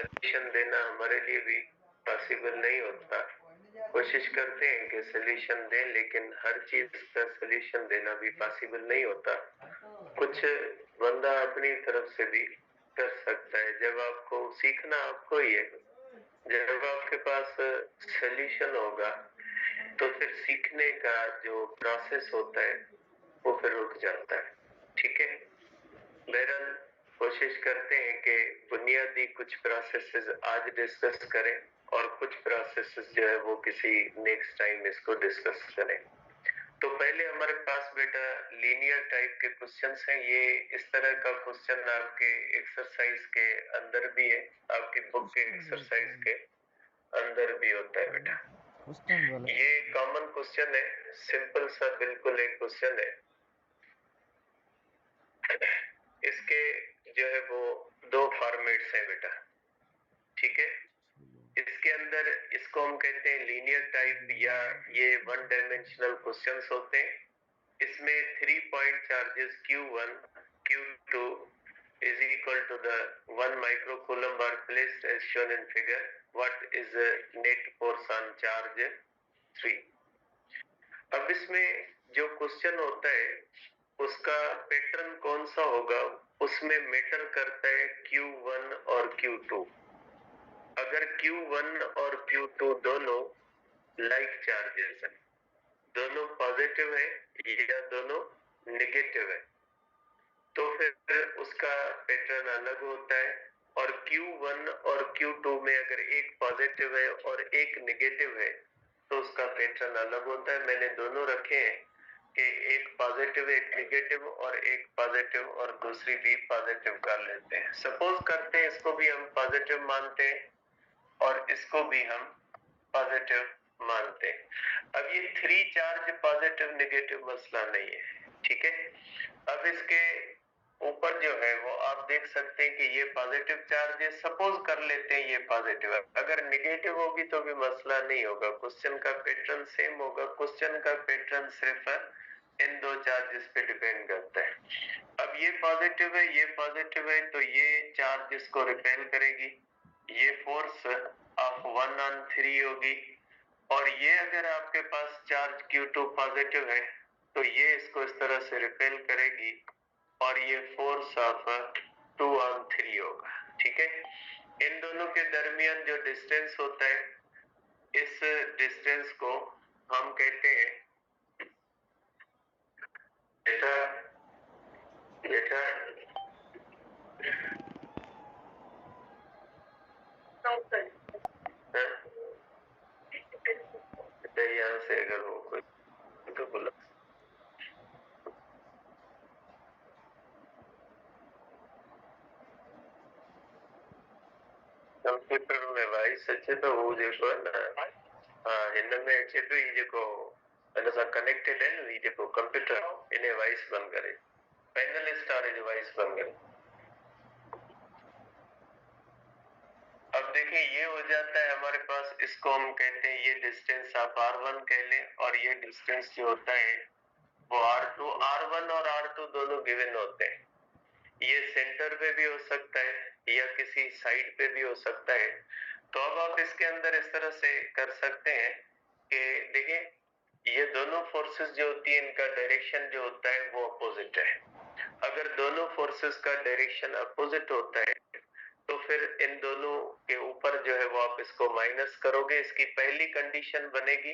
Solution देना हमारे लिए भी पॉसिबल नहीं होता। कोशिश करते हैं कि सोल्यूशन दें, लेकिन हर चीज का सोल्यूशन देना भी पॉसिबल नहीं होता। कुछ बंदा अपनी तरफ से भी कर सकता है। जब आपको सीखना आपको ही है, जब आपके पास सोल्यूशन होगा तो फिर सीखने का जो प्रोसेस होता है वो फिर रुक जाता है। ठीक है, बहरहाल कोशिश करते हैं कि बुनियादी कुछ प्रोसेसेस आज डिस्कस करें और कुछ प्रोसेसेस जो है वो किसी नेक्स्ट टाइम इसको डिस्कस करें। तो पहले हमारे पास बेटा लीनियर टाइप के क्वेश्चंस हैं। ये इस तरह का क्वेश्चन आपके एक्सरसाइज के अंदर भी है, आपकी बुक के एक्सरसाइज के अंदर भी होता है बेटा। ये कॉमन क्वेश्चन है, सिंपल सा बिल्कुल एक क्वेश्चन है। इसके जो है वो दो फॉर्मेट्स हैं बेटा। ठीक है, इसके अंदर इसको हम कहते हैं लीनियर टाइप या ये वन डायमेंशनल क्वेश्चंस होते हैं। इसमें 3 point charges Q1, Q2 is equal to the 1 microcoulomb are placed as shown in figure. What is the net force on charge 3? अब इसमें जो क्वेश्चन होता है उसका पैटर्न कौन सा होगा, उसमें मैटर करता है Q1 और Q2। अगर Q1 और Q2 दोनों लाइक चार्जेस हैं, दोनों पॉजिटिव है या दोनों नेगेटिव है, तो फिर उसका पैटर्न अलग होता है। और Q1 और Q2 में अगर एक पॉजिटिव है और एक नेगेटिव है तो उसका पैटर्न अलग होता है। मैंने दोनों रखे हैं कि एक पॉजिटिव एक नेगेटिव और एक पॉजिटिव और दूसरी भी पॉजिटिव कर लेते हैं। सपोज करते हैं इसको भी हम पॉजिटिव मानते हैं और इसको भी हम पॉजिटिव मानते हैं। अब ये 3 चार्ज पॉजिटिव नेगेटिव मसला नहीं है। ठीक है, अब इसके ऊपर जो है वो आप देख सकते हैं कि ये पॉजिटिव चार्ज है। सपोज कर लेते हैं ये पॉजिटिव है, अगर नेगेटिव होगी तो भी मसला नहीं होगा, क्वेश्चन का पैटर्न सेम होगा। क्वेश्चन का पैटर्न सिर्फ इन दो चार्जेस पे डिपेंड करता है। अब ये पॉजिटिव है ये पॉजिटिव है, तो ये चार्ज इसको रिपेल करेगी, ये फोर्स ऑफ 1/3 होगी। और ये अगर आपके पास चार्ज Q2 पॉजिटिव है तो ये इसको इस तरह से रिपेल करेगी और ये फोर्स ऑफ 2/3 होगा। ठीक है, इन दोनों के दरमियान जो डिस्टेंस होता है, इस डिस्टेंस को हम कहते हैं बेटा यहाँ से अगर हो कोई तो बोला कंप्यूटर में वाइस अच्छे तो वो जेको है ना, हाँ इनमें अच्छे तो ये जेको अनसा कनेक्टेड है ना, ये जेको कंप्यूटर इन्हें वाइस बंद करे, पैनल स्टोरेज वाइस बंद करे। अब देखिए ये हो जाता है हमारे पास, इसको हम कहते हैं ये डिस्टेंस आप R1 कह लें और ये डिस्टेंस जो होता है वो R2। R1 और R2 दोनों गिवन होते हैं। ये सेंटर पे भी हो सकता है या किसी साइड पे भी हो सकता है। तो अब आप इसके अंदर इस तरह से कर सकते हैं कि देखिए ये दोनों फोर्सेस जो होती है इनका डायरेक्शन जो होता है वो अपोजिट है। अगर दोनों फोर्सेस का डायरेक्शन अपोजिट होता है तो फिर इन दोनों के ऊपर जो है वो आप इसको माइनस करोगे। इसकी पहली कंडीशन बनेगी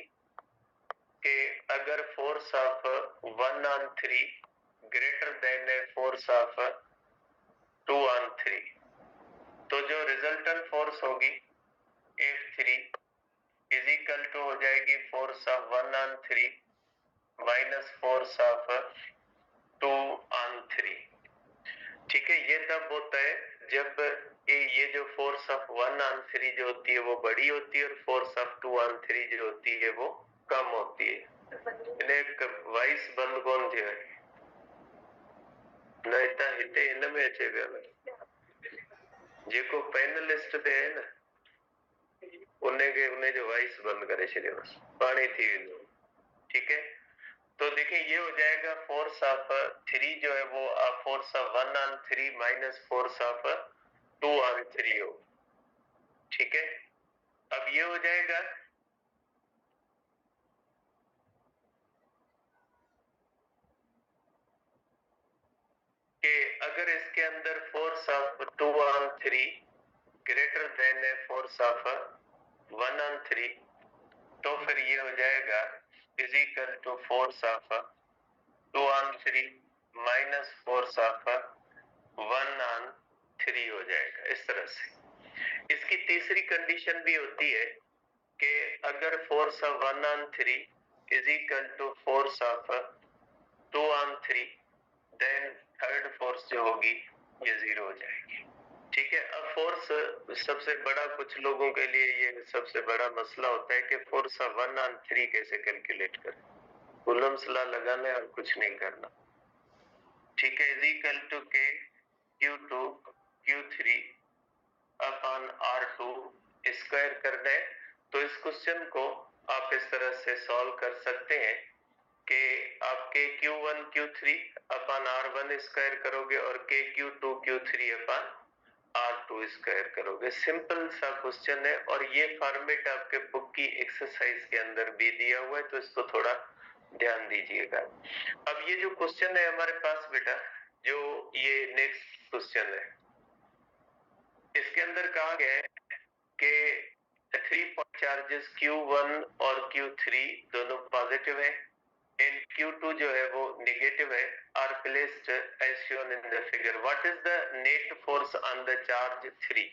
कि अगर force of 1/3 greater than a force of 2/3, तो जो रिजल्टेंट फोर्स होगी F3 इज इक्वल टू हो जाएगी force of 1/3 minus force of 2/3। ठीक है, ये तब होता है जब ये जो फोर्स ऑफ 1/3 जो होती है वो बड़ी होती है और फोर्स ऑफ 2/3 जो होती है वो कम होती है। एक वाइस बंद कौन थी नहीं हिते इन में अचे पिया जेको पैनलिस्ट पे है ना उनके उन जो वाइस बंद करे छे बस पानी थी वेंदो। ठीक है, तो देखिए ये हो जाएगा फोर्स ऑफ 3 जो है वो force of 1/3 minus force of 2/3 हो। ये हो जाएगा कि अगर इसके अंदर force of 2 on 3 greater than है फोर्स ऑफ 1 on 3, तो फिर ये हो जाएगा is equal to force of 2 on 3 minus force of 1 on 3 हो जाएगा। इस तरह से इसकी तीसरी कंडीशन भी होती है कि अगर force of 1 on 3 is equal to force of 2 on 3, then third force जो होगी ये 0 हो जाएगी। ठीक है। अब फोर्स सबसे बड़ा, कुछ लोगों के लिए ये सबसे बड़ा मसला होता है कि फोर्स ऑफ 1 on 3 कैसे कैलकुलेट करें। कूलम्स लॉ लगाना है और कुछ नहीं करना। ठीक है। Is equal to k Q2 Q3 upon R2 square करना है। तो इस क्वेश्चन को आप इस तरह से सॉल्व कर सकते हैं कि आपके Q1 Q3 upon R1 square करोगे और के Q2 Q3 upon R2 square करोगे। सिंपल सा क्वेश्चन है और ये फॉर्मेट आपके बुक की एक्सरसाइज के अंदर भी दिया हुआ है, तो इसको थोड़ा ध्यान दीजिएगा। अब ये जो क्वेश्चन है हमारे पास बेटा, जो ये नेक्स्ट क्वेश्चन है, इसके अंदर कहा गया है कि 3 पॉइंट चार्जेस Q1 और Q3 दोनों पॉजिटिव है एंड Q2 जो है वो नेगेटिव है, are placed as shown in the figure. What is the net force on the charge 3?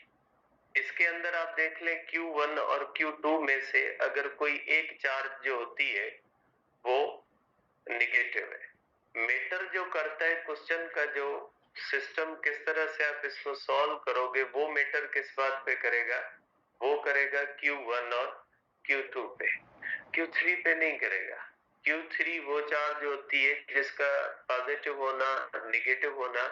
इसके अंदर आप देख लें Q1 और Q2 में से अगर कोई एक चार्ज जो होती है वो नेगेटिव है। मैटर जो करता है क्वेश्चन का जो सिस्टम, किस तरह से आप इसको सॉल्व करोगे, वो मैटर किस बात पे करेगा? वो करेगा Q1 और Q2 पे, Q3 पे नहीं करेगा। Q3 वो चार्ज होती है जिसका पॉजिटिव होना नेगेटिव होना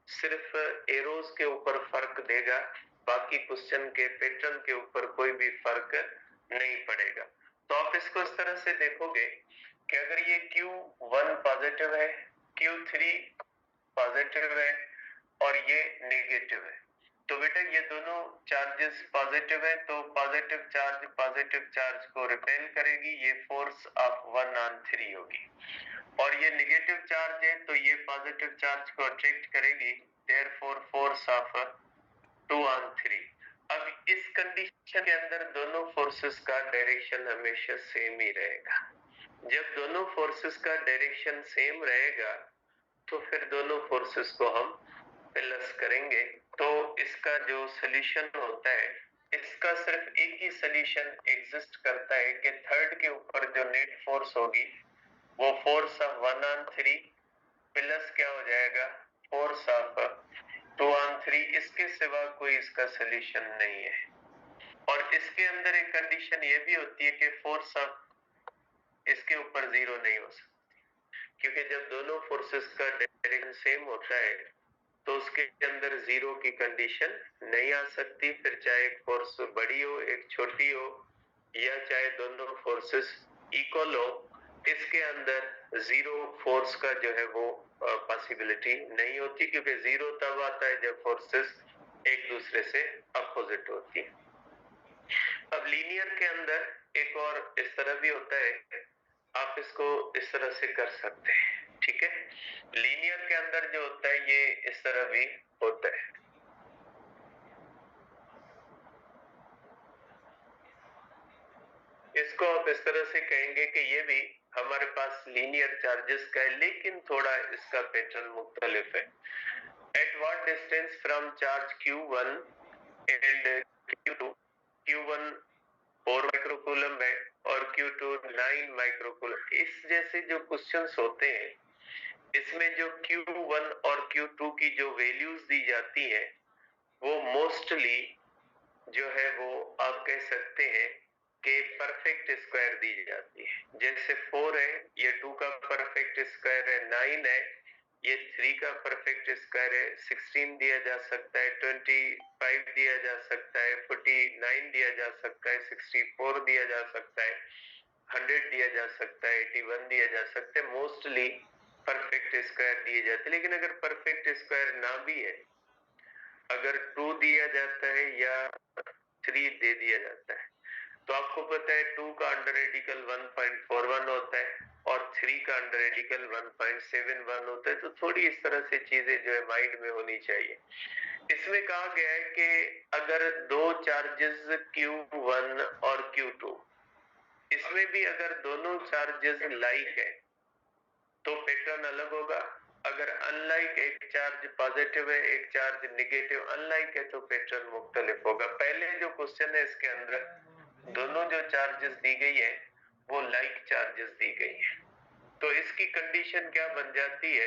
सिर्फ एरोज के ऊपर फर्क देगा, बाकी क्वेश्चन के पैटर्न के ऊपर कोई भी फर्क नहीं पड़ेगा। तो आप इसको इस तरह से देखोगे कि अगर ये Q1 पॉजिटिव है, Q3 पॉजिटिव है और ये नेगेटिव है, तो बेटा ये दोनों चार्जेस पॉजिटिव है, तो पॉजिटिव चार्ज को रिपेल करेगी, ये फोर्स ऑफ 1 on 3 होगी। और ये नेगेटिव चार्ज है तो ये पॉजिटिव चार्ज को अट्रैक्ट करेगी, देयरफॉर फोर्स ऑफ 2 on 3। अब इस कंडीशन के अंदर दोनों फोर्सेस का डायरेक्शन हमेशा सेम ही रहेगा। जब दोनों फोर्सेस का डायरेक्शन सेम रहेगा तो फिर दोनों फोर्सेस को हम प्लस करेंगे। तो इसका जो सॉल्यूशन होता है, इसका सिर्फ एक ही सॉल्यूशन एग्जिस्ट करता है कि थर्ड के ऊपर जो नेट फोर्स होगी वो फोर्स ऑफ 1 on 3 प्लस क्या हो जाएगा, फोर्स ऑफ 2 on 3। इसके सिवा कोई इसका सॉल्यूशन नहीं है। और इसके अंदर एक कंडीशन ये भी होती है कि फोर्स ऑफ इसके ऊपर 0 नहीं हो सकती, क्योंकि जब दोनों फोर्सेस का डायरेक्शन सेम होता है तो उसके अंदर 0 की कंडीशन नहीं आ सकती। फिर चाहे एक फोर्स बड़ी हो एक छोटी हो, या चाहे दोनों फोर्सेस इक्वल हो, इसके अंदर 0 फोर्स का जो है वो पॉसिबिलिटी नहीं होती, क्योंकि 0 तब आता है जब फोर्सेस एक दूसरे से अपोजिट होती है। अब लीनियर के अंदर एक और इस तरह भी होता है, आप इसको इस तरह से कर सकते हैं। ठीक है। लीनियर के अंदर जो होता है ये इस तरह भी होता है। इसको आप इस तरह से कहेंगे कि ये भी हमारे पास लीनियर चार्जेस का है, लेकिन थोड़ा इसका पैटर्न मुख्तलिफ है। At what distance from charge Q1 and Q2, Q1 4 microcoulomb है और Q2 9 माइक्रोकूलम। इस जैसे जो क्वेश्चंस होते हैं इसमें जो Q1 और Q2 की जो वैल्यूज दी जाती है वो मोस्टली जो है वो आप कह सकते हैं कि परफेक्ट स्क्वायर दी जाती है। जैसे 4 है, ये 2 का परफेक्ट स्क्वायर है, 9 है, ये 3 का परफेक्ट स्क्वायर है, 16 दिया जा सकता है, 25 दिया जा सकता है, 49 दिया जा सकता है, 64 दिया जा सकता है, 100 दिया जा सकता है, 81 दिया जा सकता है। मोस्टली परफेक्ट स्क्वायर दिए जाते हैं। लेकिन अगर परफेक्ट स्क्वायर ना भी है, अगर 2 दिया जाता है या 3 दे दिया जाता है, तो आपको पता है 2 का अंडर रेडिकल 1.41 होता है और 3 का अंडर रेडिकल 1.71 होता है। तो थोड़ी इस तरह से चीजें जो है माइंड में होनी चाहिए। इसमें कहा गया है कि अगर दो चार्जेस Q1 और Q2, इसमें भी अगर दोनों चार्जेस लाइक है तो पैटर्न अलग होगा। अगर अनलाइक, एक चार्ज पॉजिटिव है एक चार्ज नेगेटिव अनलाइक है, तो पैटर्न मुख्तलिफ होगा। पहले जो क्वेश्चन है इसके अंदर दोनों जो चार्जेस दी गई है वो लाइक चार्जेस दी गई है। तो इसकी कंडीशन क्या बन जाती है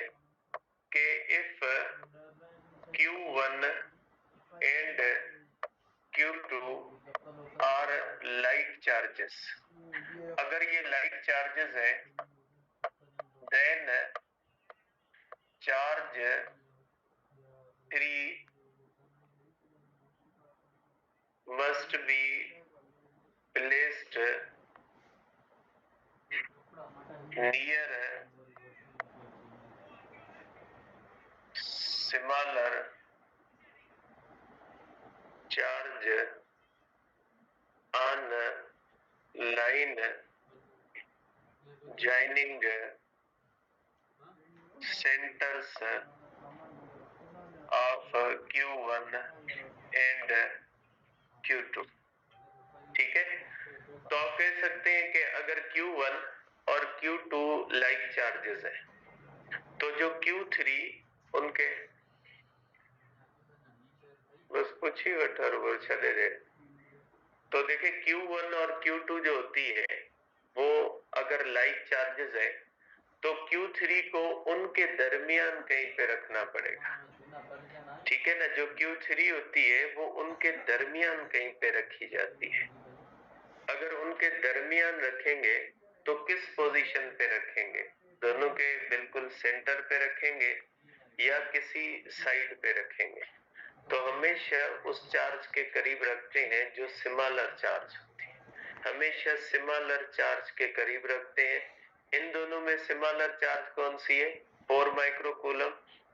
कि if Q1 and Q2 are like charges, अगर ये लाइक चार्जेस है then charge 3 must be placed near similar charge on line joining centers of Q1 and Q2। ठीक है, तो आप कह सकते हैं कि अगर Q1 और Q2 लाइक चार्जेस है तो जो Q3 उनके बस कुछ ही वो चले गए। तो देखिए Q1 और Q2 जो होती है वो अगर लाइक चार्जेस है तो Q3 को उनके दरमियान कहीं पे रखना पड़ेगा। ठीक है ना, जो Q3 होती है वो उनके दरमियान कहीं पे रखी जाती है। अगर उनके दरमियान रखेंगे तो किस पोजीशन पे रखेंगे? दोनों के बिल्कुल सेंटर पे रखेंगे या किसी साइड पे रखेंगे? तो हमेशा उस चार्ज के करीब रखते हैं जो सिमिलर चार्ज होती है। हमेशा सिमिलर चार्ज के करीब रखते हैं। इन दोनों में सिमिलर चार्ज कौन सी है? 4 माइक्रोकूलम।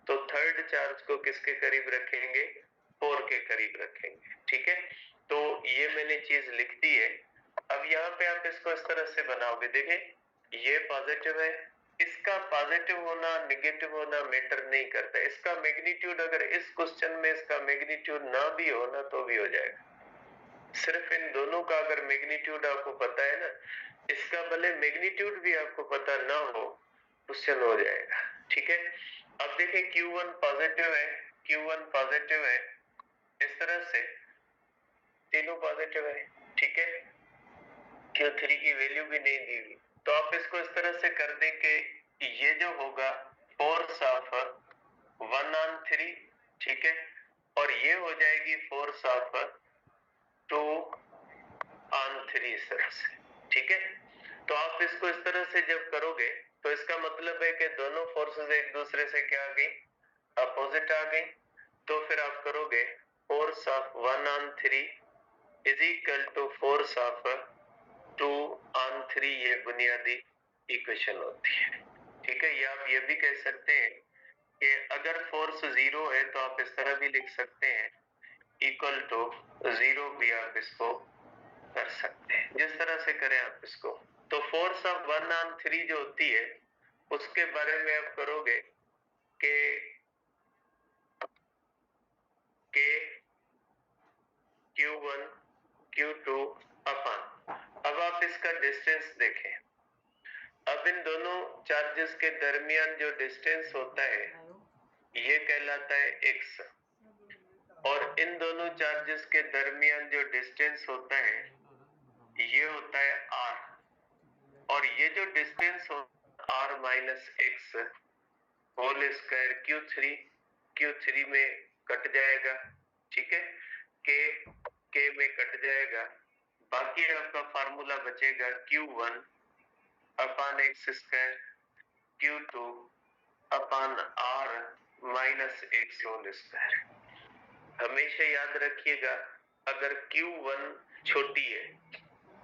तो थर्ड चार्ज को किसके करीब रखेंगे? 4 के करीब रखेंगे। ठीक है, तो ये मैंने चीज लिख दी है। अब यहाँ पे आप इसको इस तरह से बनाओगे, देखें ये पॉजिटिव है, इसका पॉजिटिव होना नेगेटिव होना मैटर नहीं करता। इसका मैग्नीट्यूड अगर इस क्वेश्चन में इसका मैग्नीट्यूड ना भी हो ना तो भी हो जाएगा। सिर्फ इन दोनों का अगर मैग्नीट्यूड आपको पता है ना, इसका भले मैग्नीट्यूड भी आपको पता ना हो, क्वेश्चन हो जाएगा। ठीक है, अब देखिए Q1 पॉजिटिव है, Q1 पॉजिटिव है, इस तरह से तीनों पॉजिटिव है। ठीक है, Q3 की वैल्यू भी नहीं दी हुई, तो आप इसको इस तरह से कर दें कि ये जो होगा फोर्स ऑफ 1 on 3, ठीक है, और ये हो जाएगी फोर्स ऑफ 2 on 3 इस तरह से। ठीक है, तो आप इसको इस तरह से जब करोगे तो इसका मतलब है कि दोनों फोर्सेस एक दूसरे से क्या आ गई? अपोजिट आ गई। तो फिर आप करोगे force of 1 on 3 is equal to force of 2 on 3, ये बुनियादी इक्वेशन होती है। ठीक है, या आप ये भी कह सकते हैं कि अगर फोर्स 0 है तो आप इस तरह भी लिख सकते हैं, इक्वल टू 0 भी आप इसको कर सकते हैं, जिस तरह से करें आप इसको। तो फोर्स ऑफ 1 on 3 जो होती है उसके बारे में आप करोगे कि Q1 Q2 अपन। अब आप इसका डिस्टेंस देखें। अब इन दोनों चार्जेस के दरमियान जो डिस्टेंस होता है ये कहलाता है x, और इन दोनों चार्जेस के दरमियान जो डिस्टेंस होता है ये होता है r, और ये जो डिस्टेंस होता है r minus x whole square Q3 में कट जाएगा। ठीक है, K में कट जाएगा, बाकी आपका फार्मूला बचेगा Q1 upon x square Q2 upon R minus x whole square. हमेशा याद रखिएगा अगर Q1 छोटी है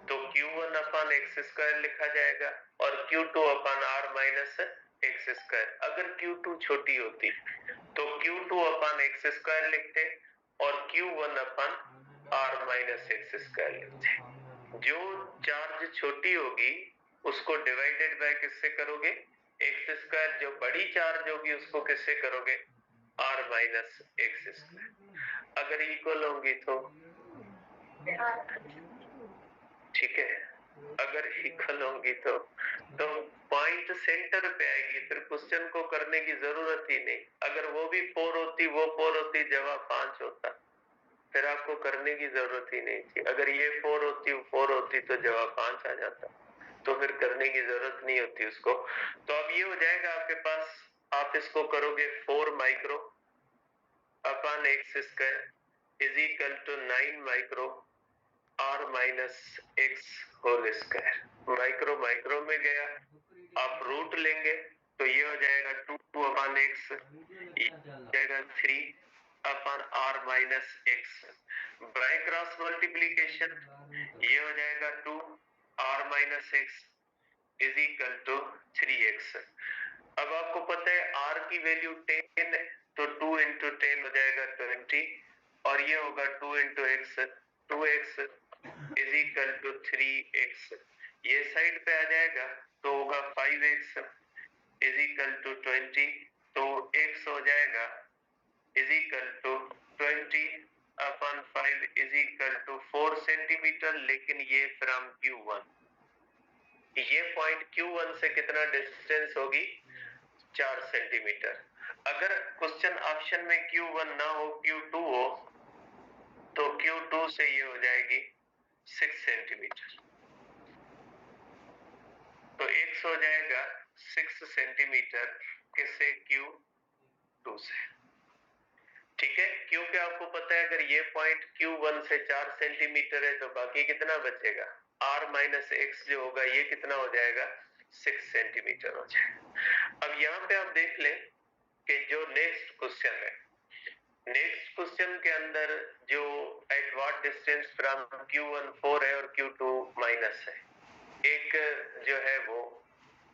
तो Q1 अपान एक्स स्क्वायर लिखा जाएगा और Q2 upon R minus x square. अगर Q2 छोटी होती तो Q2 अपान एक्स स्क्वायर लिखते और Q1 अपान R माइनस एक्स स्क्वायर लिखते। जो चार्ज छोटी होगी उसको डिवाइडेड बाय किससे करोगे, एक्स स्क्वायर। जो बड़ी चार्ज होगी उसको किससे करोगे, आर माइनस एक्स स्क्वायर। अगर इक्वल होंगी तो ठीक है, अगर इक्वल होंगी तो पॉइंट सेंटर पे आएगी, फिर क्वेश्चन को करने की जरूरत ही नहीं। अगर वो भी 4 होती, वो 4 होती, जवाब 5 होता, फिर आपको करने की जरूरत ही नहीं थी। अगर ये 4 होती, 4 होती तो जवाब 5 आ जाता, तो फिर करने की जरूरत नहीं होती उसको। तो अब ये हो जाएगा आपके पास, आप इसको करोगे 4 micro upon x square is equal to 9 micro r minus x whole square. Micro micro में गया, आप रूट लेंगे तो ये हो जाएगा 2 अपन एक्स, जाएगा 3 अपन r minus x. By cross multiplication ये हो जाएगा 2 r minus x is equal to 3x। अब आपको पता है r की वैल्यू 10 है, तो 2 इंटू 10 हो जाएगा 20, और ये होगा 2 into x, 2x is equal to 3x। ये साइड पे आ जाएगा तो होगा 5x इज इक्वल टू 20, तो x हो जाएगा is equal to 20 upon 5 is equal to 4 centimetre. लेकिन ये फ्रॉम Q1, ये पॉइंट Q1 से कितना डिस्टेंस होगी, 4 सेंटीमीटर। अगर क्वेश्चन ऑप्शन में Q1 ना हो, Q2 हो, तो Q2 से ये हो जाएगी 6 सेंटीमीटर, तो x हो जाएगा 6 सेंटीमीटर किससे, Q2 से। ठीक है, क्योंकि आपको पता है अगर ये पॉइंट Q1 से 4 सेंटीमीटर है तो बाकी कितना बचेगा, r माइनस एक्स जो होगा ये कितना हो जाएगा, 6 सेंटीमीटर हो जाएगा। अब यहाँ पे आप देख लें कि जो नेक्स्ट क्वेश्चन है, नेक्स्ट क्वेश्चन के अंदर जो at what distance from Q1 4 है और Q2 माइनस है। एक जो है वो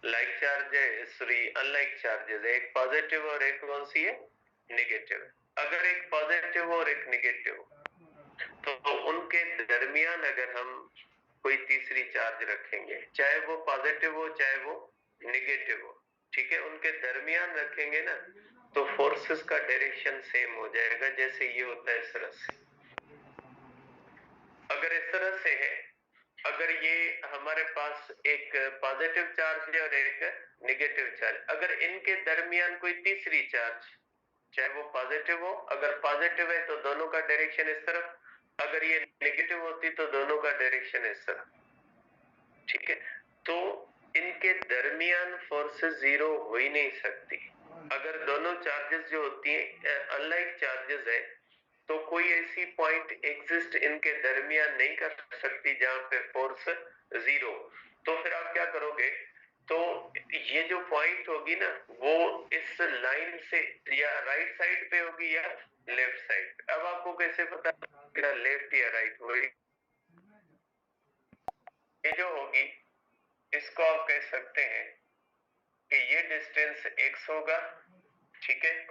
लाइक चार्ज है, सॉरी अनलाइक चार्जेस है, एक पॉजिटिव और एक कौन सी है, नेगेटिव। अगर एक पॉजिटिव और एक नेगेटिव, तो उनके दरमियान अगर हम कोई तीसरी चार्ज रखेंगे, चाहे वो पॉजिटिव हो चाहे वो नेगेटिव हो, ठीक है, उनके दरमियान रखेंगे ना, तो फोर्सेस का डायरेक्शन सेम हो जाएगा। जैसे ये होता है इस तरह से, अगर इस तरह से है, अगर ये हमारे पास एक पॉजिटिव चार्ज है और एक नेगेटिव चार्ज, अगर इनके दरमियान कोई तीसरी चार्ज, चाहे वो पॉजिटिव हो, अगर पॉजिटिव है तो दोनों का डायरेक्शन इस तरफ, अगर ये नेगेटिव होती तो दोनों का डायरेक्शन इस तरफ, ठीक है। तो इनके दरमियान फोर्सेस जीरो हो ही नहीं सकती। अगर दोनों चार्जेस जो होती हैं अनलाइक चार्जेस है, तो कोई ऐसी पॉइंट एग्जिस्ट इनके दरमियान नहीं कर सकती जहां पे फोर्स जीरो। तो फिर आप क्या करोगे, तो ये जो पॉइंट होगी ना वो इस लाइन से या राइट साइड पे होगी या लेफ्ट साइड। अब आपको कैसे पता चलेगा लेफ्ट या राइट होगी, ये जो होगी इसको आप कह सकते हैं कि ये डिस्टेंस x होगा, ठीक है,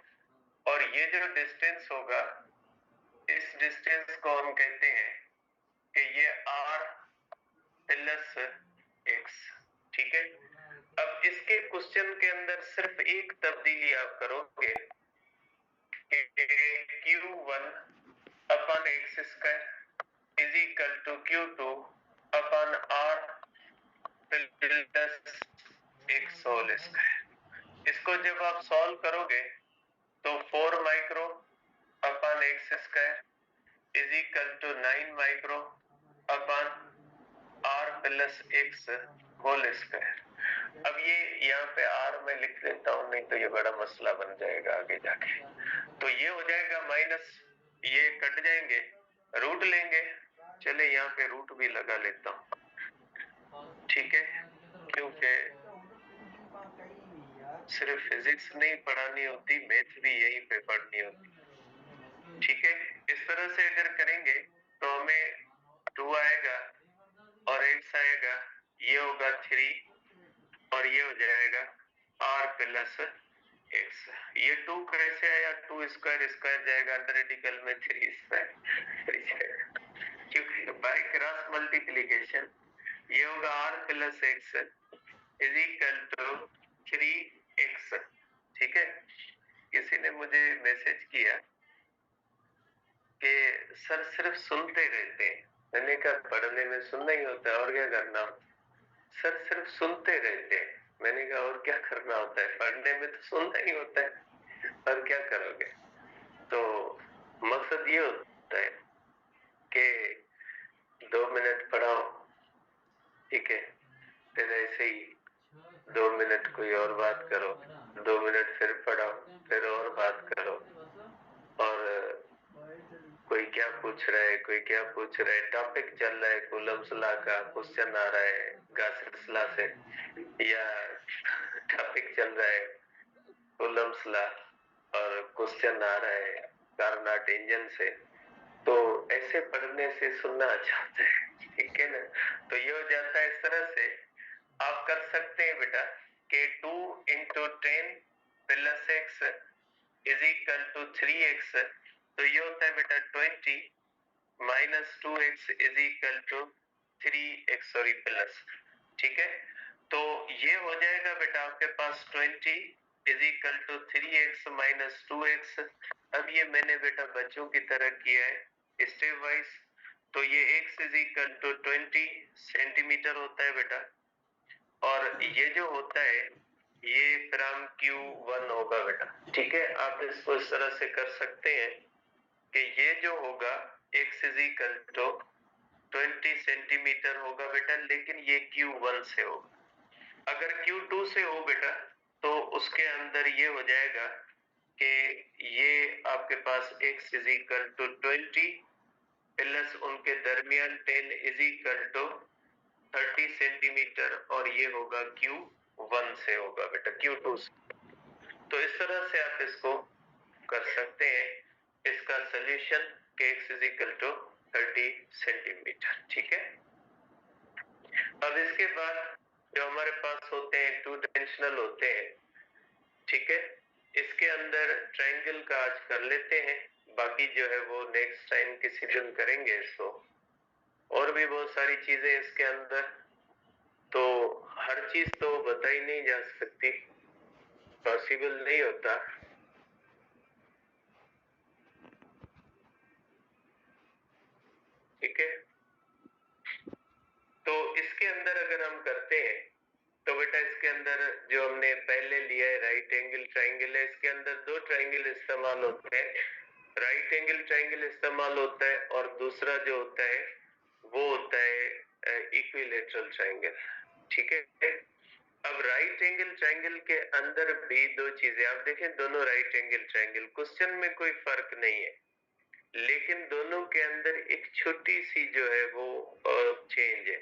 और ये जो डिस्टेंस होगा इस डिस्टेंस को हम कहते हैं कि ये r प्लस x, ठीक है। अब इसके क्वेश्चन के अंदर सिर्फ एक तब्दीली आप करोगे कि Q1 upon x square is equal to Q2 upon r plus x whole square. इसको जब आप सॉल्व करोगे तो 4 micro upon x square is equal to 9 micro upon r plus x whole square. अब ये यहाँ पे r में लिख लेता हूँ, नहीं तो ये बड़ा मसला बन जाएगा आगे जाके। तो ये हो जाएगा माइनस, ये कट जाएंगे, रूट लेंगे, चले यहाँ पे रूट भी लगा लेता हूँ, ठीक है, क्योंकि सिर्फ फिजिक्स नहीं पढ़ानी होती, मैथ भी यहीं पे पढ़नी होती, ठीक है। इस तरह से अगर करेंगे तो हमें 2 आएगा और x आएगा, ये होगा 3 और ये हो जाएगा r प्लस x। ये 2 कैसे आया, 2 स्क्वायर स्क्वायर जाएगा, अंडर रेडिकल में 3 स्क्वायर, क्योंकि बाय क्रॉस मल्टीप्लीकेशन, ये होगा r plus x is equal to 3x। ठीक है, किसी ने मुझे मैसेज किया कि सर सिर्फ सुनते रहते हैं। मैंने कहा पढ़ने में सुनना ही होता है और क्या करना होता है। सर सिर्फ सुनते रहते हैं। मैंने कहा और क्या करना होता है, पढ़ने में तो सुनना ही होता है, और क्या करोगे। तो मकसद ये होता है कि 2 मिनट पढ़ाओ, ठीक है, फिर ऐसे ही 2 मिनट कोई और बात करो, 2 मिनट फिर पढ़ाओ, फिर और बात करो, और कोई क्या पूछ रहा है, कोई क्या पूछ रहा है, टॉपिक चल रहा है, कूलम्स लॉ का क्वेश्चन आ रहा है गॉसिप्स लॉ से, या टॉपिक चल रहा है कूलम्स लॉ और क्वेश्चन आ रहा है कार्नोट इंजन से, तो ऐसे पढ़ने से सुनना अच्छा होता है, ठीक है ना। तो ये हो जाता है, इस तरह से आप कर सकते हैं बेटा कि 2 × 10 plus x is equal to 3x। तो ये होता है बेटा 20 minus 2x is equal to 3x, sorry plus, ठीक है। तो ये हो जाएगा बेटा आपके पास 20 is equal to 3x minus 2x। अब ये मैंने बेटा बच्चों की तरह किया है स्टेप वाइज। तो ये x is equal to 20 centimetre होता है बेटा, और ये जो होता है ये ग्राम Q1 होगा बेटा, ठीक है। आप इसको इस तरह से कर सकते हैं कि ये जो होगा x is equal to 20 centimetre होगा बेटा, लेकिन ये Q1 से होगा। अगर Q2 से हो बेटा तो उसके अंदर ये हो जाएगा कि ये आपके पास x is equal to 20 plus उनके दरमियान 10 इज इक्वल टू 30 सेंटीमीटर, और ये होगा Q1 से होगा बेटा, Q2 से। तो इस तरह से आप इसको कर सकते हैं। इसका सॉल्यूशन के x is equal to 30 centimetre, ठीक है। अब इसके बाद जो हमारे पास होते हैं 2 डायमेंशनल होते हैं, ठीक है। इसके अंदर ट्रायंगल का आज कर लेते हैं, बाकी जो है वो नेक्स्ट टाइम किसी दिन करेंगे इसको। और भी बहुत सारी चीजें इसके अंदर, तो हर चीज तो बताई नहीं जा सकती, पॉसिबल नहीं होता। ठीक है, तो इसके अंदर अगर हम करते हैं तो बेटा इसके अंदर जो हमने पहले लिया है राइट एंगल ट्रायंगल है, इसके अंदर 2 ट्रायंगल इस्तेमाल होते हैं। राइट एंगल ट्रायंगल इस्तेमाल होता है और दूसरा जो होता है वो होता है इक्विलैटरल ट्रायंगल, ठीक है। अब राइट एंगल ट्रायंगल के अंदर भी 2 चीजें, आप देखें दोनों राइट एंगल ट्रायंगल, क्वेश्चन में कोई फर्क नहीं है, लेकिन दोनों के अंदर एक छोटी सी जो है वो चेंज है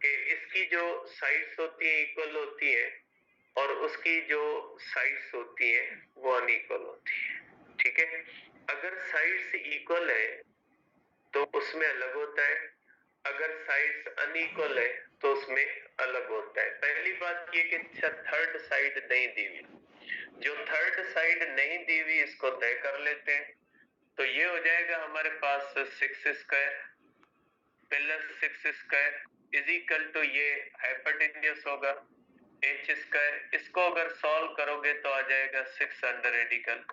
कि इसकी जो साइड्स होती है इक्वल होती है और उसकी जो साइड्स होती है वो अनइक्वल होती है, ठीक है। अगर साइड्स इक्वल है तो उसमें अलग होता है, अगर साइड्स अनइक्वल है तो उसमें अलग होता है। पहली बात ये कि थर्ड साइड नहीं दी हुई, जो थर्ड साइड नहीं दी हुई इसको तय कर लेते हैं। तो ये हो जाएगा हमारे पास 6 square plus 6 square is equal to ये हाइपोटेन्यूज होगा h स्क्वायर। इसको अगर सॉल्व करोगे तो आ जाएगा 6 अंडर रेडिकल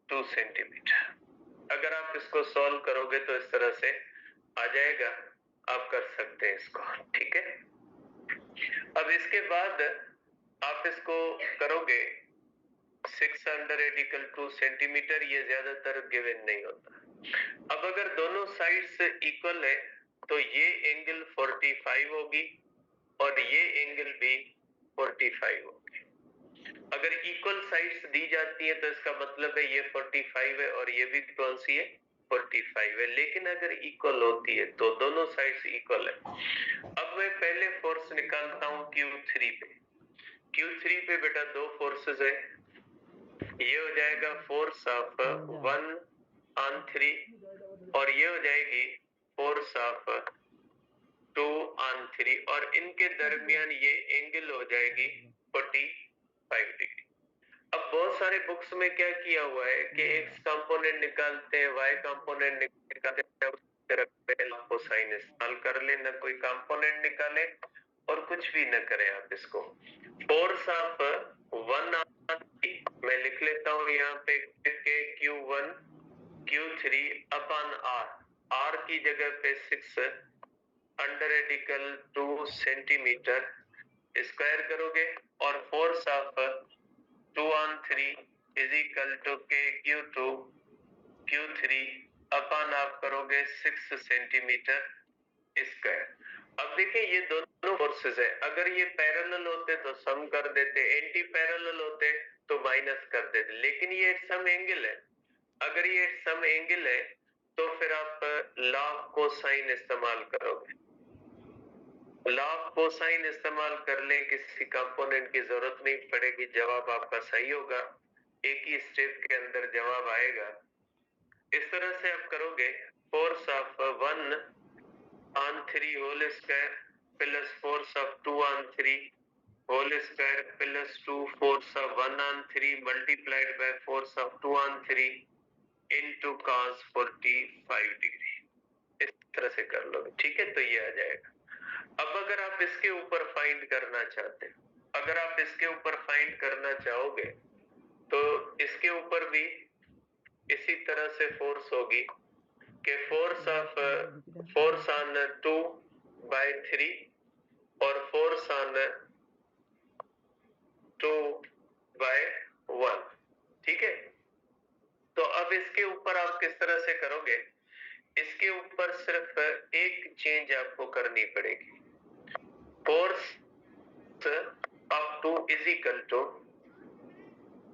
2 सेंटीमीटर। अगर आप इसको सॉल्व करोगे तो इस तरह से आ जाएगा, आप कर सकते हैं इसको, ठीक है। अब इसके बाद आप इसको करोगे 6 अंडर रेडिकल 2 सेंटीमीटर, ये ज्यादातर गिवन नहीं होता। अब अगर दोनों साइड्स इक्वल है तो ये एंगल 45 होगी और ये एंगल भी 45 होगी। अगर इक्वल साइड्स दी जाती है तो इसका मतलब है ये 45 है और ये भी कौन सी है 45 है। लेकिन अगर इक्वल होती है तो दोनों साइड्स इक्वल है। अब मैं पहले फोर्स निकालता हूं Q3 पे। Q3 पे बेटा 2 फोर्सेस है, ये हो जाएगा फोर्स ऑफ 1/3 और ये हो जाएगी फोर्स ऑफ 2/3, और इनके दरमियान ये एंगल हो जाएगी 45 डिग्री। अब बहुत सारे बुक्स में क्या किया हुआ है कि x कंपोनेंट निकालते हैं, y कंपोनेंट निकालते हैं, जरा पहले कोसाइन इस्तेमाल कर ले, ना कोई कंपोनेंट निकाले और कुछ भी न करें आप इसको। फोर्स ऑफ 1 मैं लिख लेता हूं यहाँ पे के Q1 Q3 अपॉन R की जगह पे 6 अंडर रेडिकल 2 सेंटीमीटर स्क्वायर करोगे और force of 2/3 is equal to k Q2 Q3 upon आप करोगे 6 सेंटीमीटर स्क्वायर। अब देखिए ये दोनों फोर्सेस है, अगर ये पैरेलल होते तो सम कर देते, एंटी पैरेलल होते तो माइनस कर देते, लेकिन ये सम एंगल है। अगर ये सम एंगल है तो फिर आप लॉ ऑफ कोसाइन इस्तेमाल करोगे। लॉ ऑफ कोसाइन इस्तेमाल कर ले, किसी कंपोनेंट की जरूरत नहीं पड़ेगी, जवाब आपका सही होगा, एक ही स्टेप के अंदर जवाब आएगा। इस तरह से आप करोगे force of 1/3 whole square plus force of 2/3 whole square plus 2 force of 1/3 multiplied by force of 2/3 into cos 45 degree. इस तरह से कर लोगे, ठीक है, तो ये आ जाएगा। अब अगर आप इसके ऊपर फाइंड करना चाहते हैं, अगर आप इसके ऊपर फाइंड करना चाहोगे तो इसके ऊपर भी इसी तरह से फोर्स होगी कि फोर्स ऑन 2/3 और फोर्स ऑन 2/1, ठीक है। तो अब इसके ऊपर आप किस तरह से करोगे, इसके ऊपर सिर्फ एक चेंज आपको करनी पड़ेगी। Force of 2 is equal to,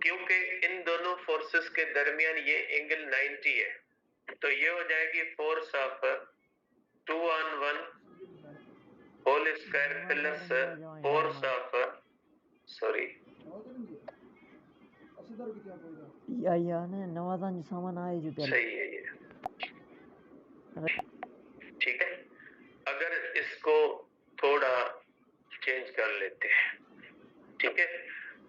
क्योंकि इन दोनों फोर्सेस के दरमियान ये एंगल 90 है, तो ये हो जाएगी force of 2/1 whole square plus force of sorry ने नवाजान सामान आए जो पहले सही है ये, ठीक है। अगर इसको थोड़ा चेंज कर लेते हैं, ठीक है।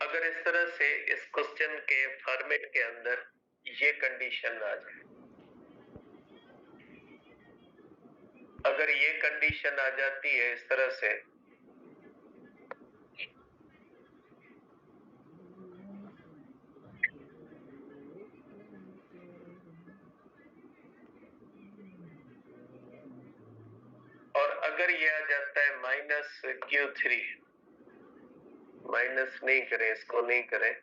अगर इस तरह से इस क्वेश्चन के फॉर्मेट के अंदर ये कंडीशन आ जाए, अगर ये कंडीशन आ जाती है इस तरह से, और अगर ये आ जाता है -Q3, माइनस नहीं करें, इसको नहीं करें,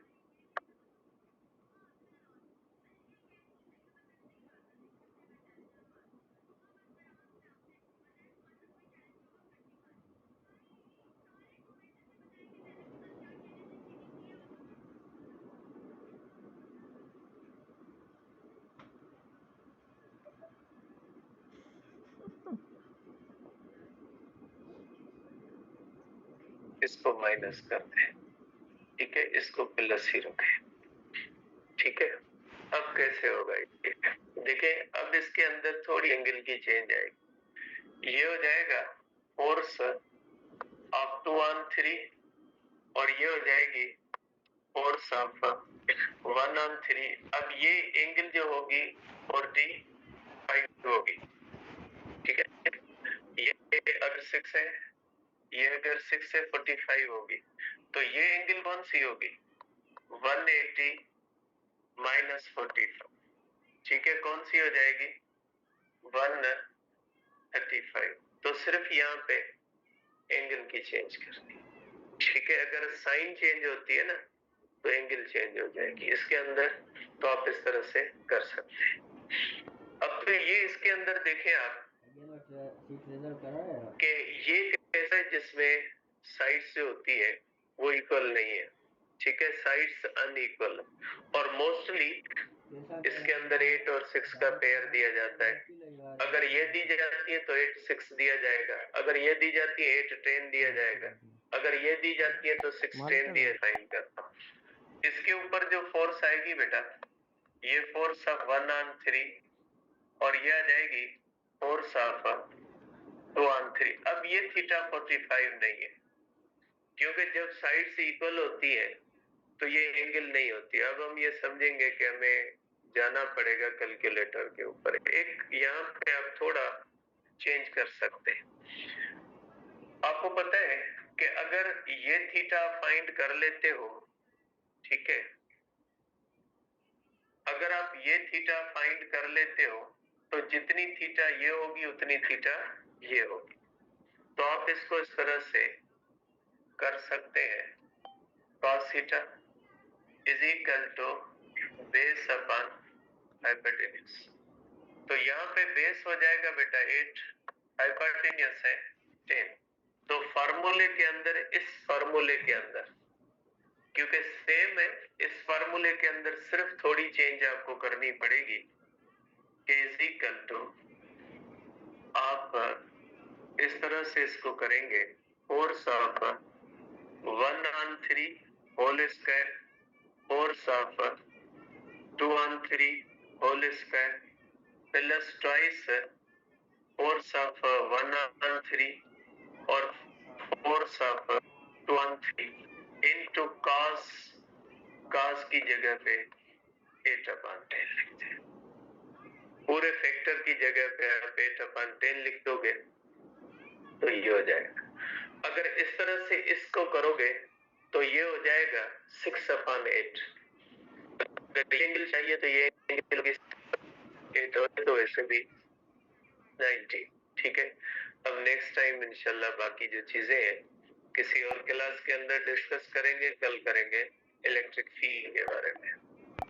इसको माइनस कर दें, ठीक है, इसको प्लस ही रखें, ठीक है। अब कैसे होगा ये, देखिए अब इसके अंदर थोड़ी एंगल की चेंज आएगी, ये हो जाएगा फोर्स ऑफ 2/3 और ये हो जाएगी फोर्स ऑफ 1/3। अब ये एंगल जो होगी 45 होगी, ठीक है। ये अगर 6 है, ये अगर 6 से 45 होगी, तो ये एंगल कौन सी होगी, 180 माइनस 45, ठीक है, कौन सी हो जाएगी 135। तो सिर्फ यहाँ पे एंगल की चेंज करनी, ठीक है। अगर साइन चेंज होती है ना तो एंगल चेंज हो जाएगी इसके अंदर, तो आप इस तरह से कर सकते हैं। अब तो ये इसके अंदर देखें आप कि ये कैसा है जिसमें साइड्स जो होती है वो इक्वल नहीं है, ठीक है, साइड्स अनइक्वल, और मोस्टली इसके अंदर 8 और 6 का पेयर दिया जाता है। अगर ये दी जाती है तो 8 6 दिया जाएगा, अगर ये दी जाती है 8 10 दिया जाएगा, अगर ये दी जाती है तो 6 10 दिया साइन करता हूं। इसके ऊपर जो फोर्स आएगी बेटा, ये फोर्स ऑफ 1/3 और ये आ जाएगी फोर्स ऑफ 2/3। अब ये थीटा 45 नहीं है, क्योंकि जब साइड से इक्वल होती है तो ये एंगल नहीं होती। अब हम ये समझेंगे कि हमें जाना पड़ेगा कैलकुलेटर के ऊपर। एक यहाँ पे आप थोड़ा चेंज कर सकते हैं। आपको पता है कि अगर ये थीटा फाइंड कर लेते हो, ठीक है, अगर आप ये थीटा फाइंड कर लेते हो तो जितनी थीटा ये होगी उतनी थीटा ये होगी। तो आप इसको इस तरह से कर सकते हैं, cos theta is equal to base upon hypotenuse. तो यहाँ पे बेस हो जाएगा बेटा 8, हाइपोटेन्यूज है 10। तो फार्मूले के अंदर, इस फार्मूले के अंदर, क्योंकि सेम है, इस फार्मूले के अंदर सिर्फ थोड़ी चेंज आपको करनी पड़ेगी कि इज इक्वल टू, आप इस तरह से इसको करेंगे, force of 1/3 whole square, force of 2/3 whole square plus twice force of 1/3 और force of 2/3 into cos, cos की जगह पे 8/10 लिखते हैं। पूरे फैक्टर की जगह पे आप 8/10 लिख दोगे तो ये हो जाएगा। अगर इस तरह से इसको करोगे तो ये हो जाएगा 6/8। अगर एंगल चाहिए तो ये एंगल 8 होगा, तो वैसे भी 90। ठीक है, अब नेक्स्ट टाइम इंशाल्लाह बाकी जो चीजें हैं किसी और क्लास के अंदर डिस्कस करेंगे। कल करेंगे इलेक्ट्रिक फील्ड के बारे में।